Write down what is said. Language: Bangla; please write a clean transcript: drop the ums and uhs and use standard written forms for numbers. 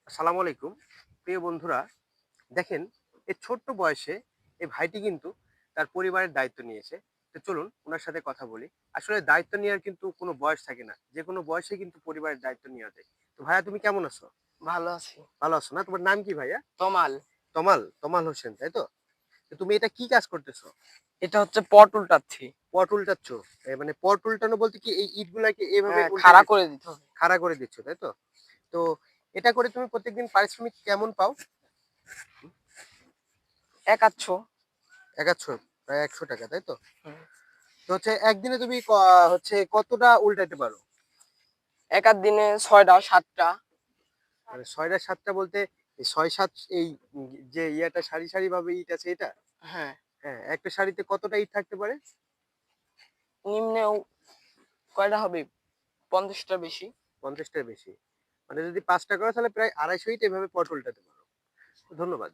আসসালামু আলাইকুম প্রিয় বন্ধুরা। দেখেন, এই ছোট্ট বয়সে এই ভাইটি কিন্তু তার পরিবারের দায়িত্ব নিয়েছে। তো চলুন ওনার সাথে কথা বলি। আসলে দায়িত্ব নেওয়ার কিন্তু কোনো বয়স থাকে না, যে কোনো বয়সে কিন্তু পরিবারের দায়িত্ব নেওয়া যায়। তো ভাইয়া, তুমি কেমন আছো? ভালো আছি। ভালো আছো না? তোমার নাম কি ভাইয়া? তমাল। তমাল, তমাল হোসেন, তাই তো? তো তুমি এটা কি কাজ করতেছো? এটা হচ্ছে পট উল্টাচ্ছি। পট উল্টাচ্ছ? মানে পট উল্টানো বলতে কি এই ইট গুলাকে এভাবে হ্যাঁ, উল্টে খাড়া দিচ্ছ? করে দিতে হবে। খাড়া করে দিচ্ছ, তাই তো? তো এটা করে তুমি প্রত্যেকদিন পারিশ্রমিক কেমন পাও? একাচ্ছ। একাচ্ছ, প্রায় 100 টাকা, তাই তো? হুম। তো হচ্ছে একদিনে তুমি হচ্ছে কতটা উল্টাইতে পারো? একার দিনে ৬টা ৭টা। মানে ৬টা ৭টা বলতে এই ৬-৭ এই যে ইয়াটা সারি সারি ভাবে ইট আছে এটা? হ্যাঁ, হ্যাঁ, একটা সারিতে কতটা ইট থাকতে পারে? নিম্নেও কয়টা হবে? ৫০টার বেশি। 50টার বেশি। মানে যদি 5টা করো তাহলে প্রায় 250 ইট এভাবে পট উল্টাতে পারো। ধন্যবাদ।